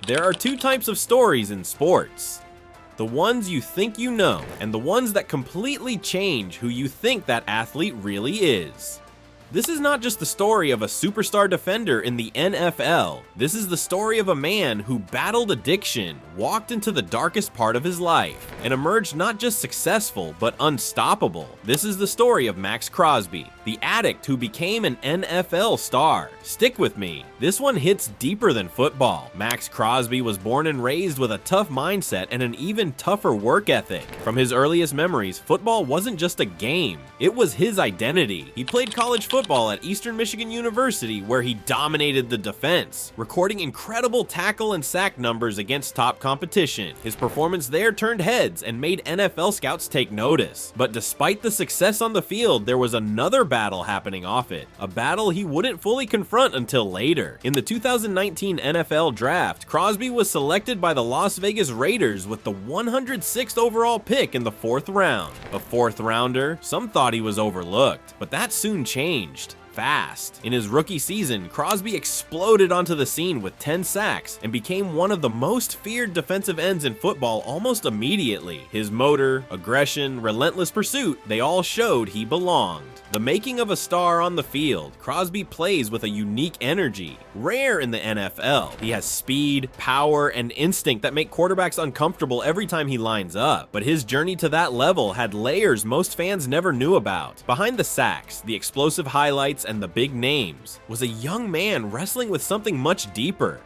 There are two types of stories in sports. The ones you think you know, and the ones that completely change who you think that athlete really is. This is not just the story of a superstar defender in the NFL. This is the story of a man who battled addiction, walked into the darkest part of his life, and emerged not just successful, but unstoppable. This is the story of Maxx Crosby, the addict who became an NFL star. Stick with me. This one hits deeper than football. Maxx Crosby was born and raised with a tough mindset and an even tougher work ethic. From his earliest memories, football wasn't just a game. It was his identity. He played college football at Eastern Michigan University, where he dominated the defense, recording incredible tackle and sack numbers against top competition. His performance there turned heads and made NFL scouts take notice. But despite the success on the field, there was another battle happening off it, a battle he wouldn't fully confront until later. In the 2019 NFL Draft, Crosby was selected by the Las Vegas Raiders with the 106th overall pick in the 4th round. A 4th rounder, some thought he was overlooked, but that soon changed. Fast. In his rookie season, Crosby exploded onto the scene with 10 sacks and became one of the most feared defensive ends in football almost immediately. His motor, aggression, relentless pursuit, they all showed he belonged. The making of a star on the field, Crosby plays with a unique energy, rare in the NFL. He has speed, power, and instinct that make quarterbacks uncomfortable every time he lines up. But his journey to that level had layers most fans never knew about. Behind the sacks, the explosive highlights, and the big names, was a young man wrestling with something much deeper.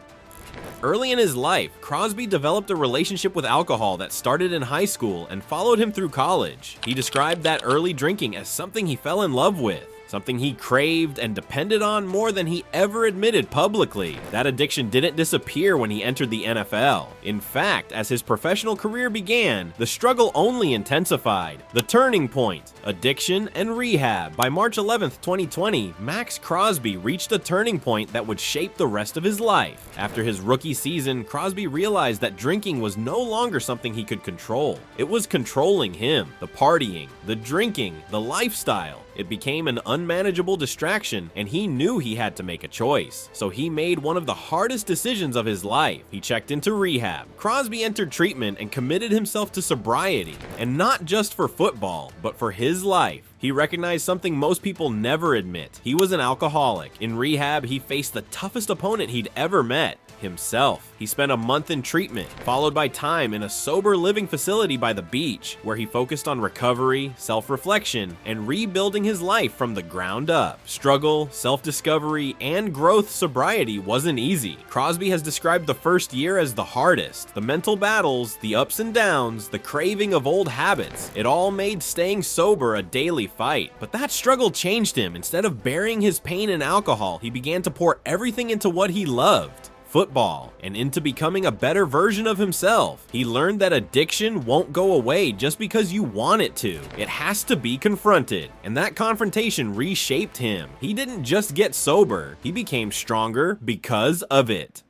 Early in his life, Crosby developed a relationship with alcohol that started in high school and followed him through college. He described that early drinking as something he fell in love with, something he craved and depended on more than he ever admitted publicly. That addiction didn't disappear when he entered the NFL. In fact, as his professional career began, the struggle only intensified. The turning point, addiction and rehab. By March 11th, 2020, Maxx Crosby reached a turning point that would shape the rest of his life. After his rookie season, Crosby realized that drinking was no longer something he could control. It was controlling him. The partying, the drinking, the lifestyle. It became an unmanageable distraction, and he knew he had to make a choice. So he made one of the hardest decisions of his life. He checked into rehab. Crosby entered treatment and committed himself to sobriety, and not just for football, but for his life. He recognized something most people never admit. He was an alcoholic. In rehab, he faced the toughest opponent he'd ever met, himself. He spent a month in treatment, followed by time in a sober living facility by the beach, where he focused on recovery, self-reflection, and rebuilding his life from the ground up. Struggle, self-discovery, and growth sobriety wasn't easy. Crosby has described the first year as the hardest. The mental battles, the ups and downs, the craving of old habits, it all made staying sober a daily fight. But that struggle changed him. Instead of burying his pain in alcohol, he began to pour everything into what he loved, football, and into becoming a better version of himself. He learned that addiction won't go away just because you want it to. It has to be confronted, and that confrontation reshaped him. He didn't just get sober, he became stronger because of it.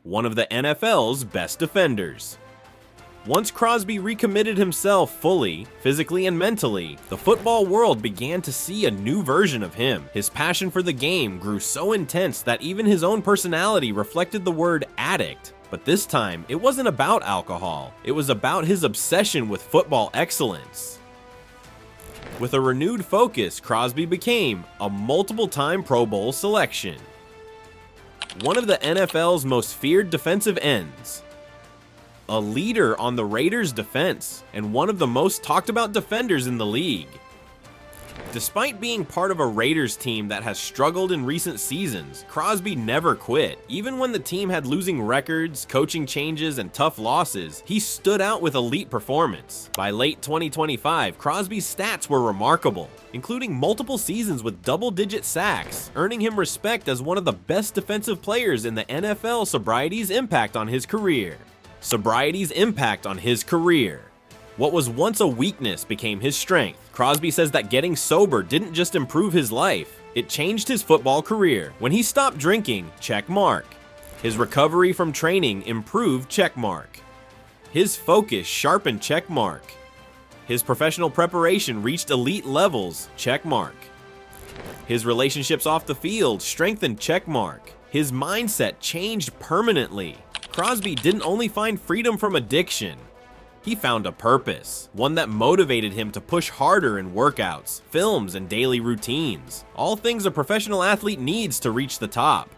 One of the NFL's best defenders. Once Crosby recommitted himself fully, physically and mentally, the football world began to see a new version of him. His passion for the game grew so intense that even his own personality reflected the word addict. But this time, it wasn't about alcohol. It was about his obsession with football excellence. With a renewed focus, Crosby became a multiple-time Pro Bowl selection. One of the NFL's most feared defensive ends. A leader on the Raiders' defense, and one of the most talked about defenders in the league. Despite being part of a Raiders team that has struggled in recent seasons, Crosby never quit. Even when the team had losing records, coaching changes, and tough losses, he stood out with elite performance. By late 2025, Crosby's stats were remarkable, including multiple seasons with double-digit sacks, earning him respect as one of the best defensive players in the NFL. Sobriety's impact on his career. What was once a weakness became his strength. Crosby says that getting sober didn't just improve his life, it changed his football career. When he stopped drinking, check mark. His recovery from training improved, check mark. His focus sharpened, check mark. His professional preparation reached elite levels, check mark. His relationships off the field strengthened, check mark. His mindset changed permanently. Crosby didn't only find freedom from addiction, he found a purpose, one that motivated him to push harder in workouts, films, and daily routines. All things a professional athlete needs to reach the top.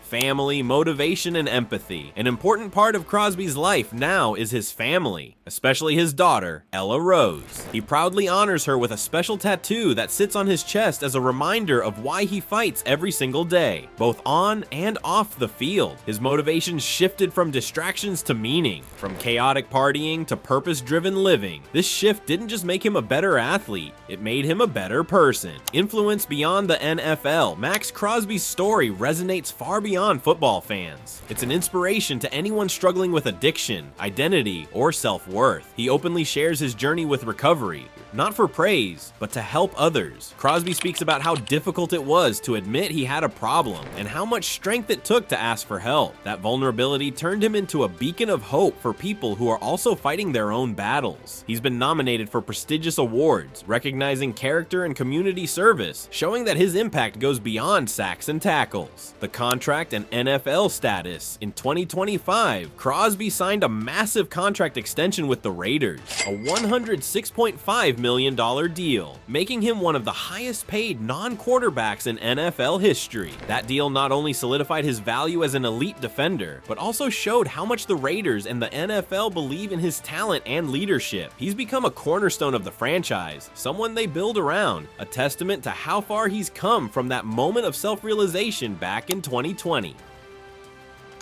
Family, motivation, and empathy. An important part of Crosby's life now is his family, especially his daughter, Ella Rose. He proudly honors her with a special tattoo that sits on his chest as a reminder of why he fights every single day, both on and off the field. His motivations shifted from distractions to meaning, from chaotic partying to purpose-driven living. This shift didn't just make him a better athlete, it made him a better person. Influenced beyond the NFL, Maxx Crosby's story resonates far beyond football fans. It's an inspiration to anyone struggling with addiction, identity, or self-worth. He openly shares his journey with recovery, not for praise, but to help others. Crosby speaks about how difficult it was to admit he had a problem and how much strength it took to ask for help. That vulnerability turned him into a beacon of hope for people who are also fighting their own battles. He's been nominated for prestigious awards, recognizing character and community service, showing that his impact goes beyond sacks and tackles. The contract and NFL status. In 2025, Crosby signed a massive contract extension with the Raiders, a $106.5 million deal, making him one of the highest paid non-quarterbacks in NFL history. That deal not only solidified his value as an elite defender, but also showed how much the Raiders and the NFL believe in his talent and leadership. He's become a cornerstone of the franchise, someone they build around, a testament to how far he's come from that moment of self-realization back in 2020.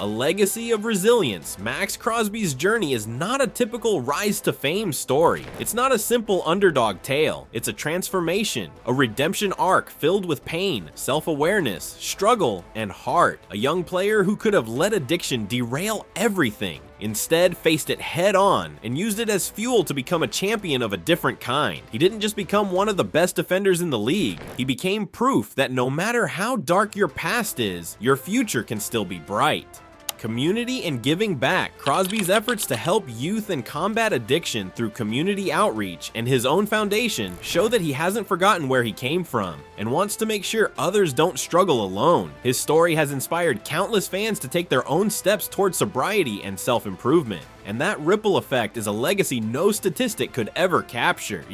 A legacy of resilience, Maxx Crosby's journey is not a typical rise to fame story. It's not a simple underdog tale. It's a transformation, a redemption arc filled with pain, self-awareness, struggle, and heart. A young player who could have let addiction derail everything, instead faced it head on and used it as fuel to become a champion of a different kind. He didn't just become one of the best defenders in the league, he became proof that no matter how dark your past is, your future can still be bright. Community and giving back. Crosby's efforts to help youth and combat addiction through community outreach and his own foundation show that he hasn't forgotten where he came from and wants to make sure others don't struggle alone. His story has inspired countless fans to take their own steps towards sobriety and self-improvement, and that ripple effect is a legacy no statistic could ever capture.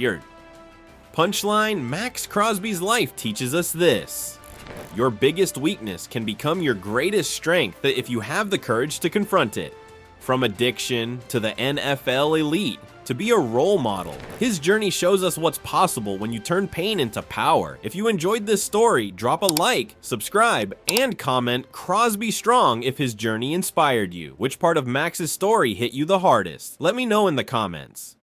Punchline: Maxx Crosby's life teaches us this: your biggest weakness can become your greatest strength if you have the courage to confront it. From addiction to the NFL elite to be a role model, his journey shows us what's possible when you turn pain into power. If you enjoyed this story, drop a like, subscribe, and comment Crosby Strong if his journey inspired you. Which part of Max's story hit you the hardest? Let me know in the comments.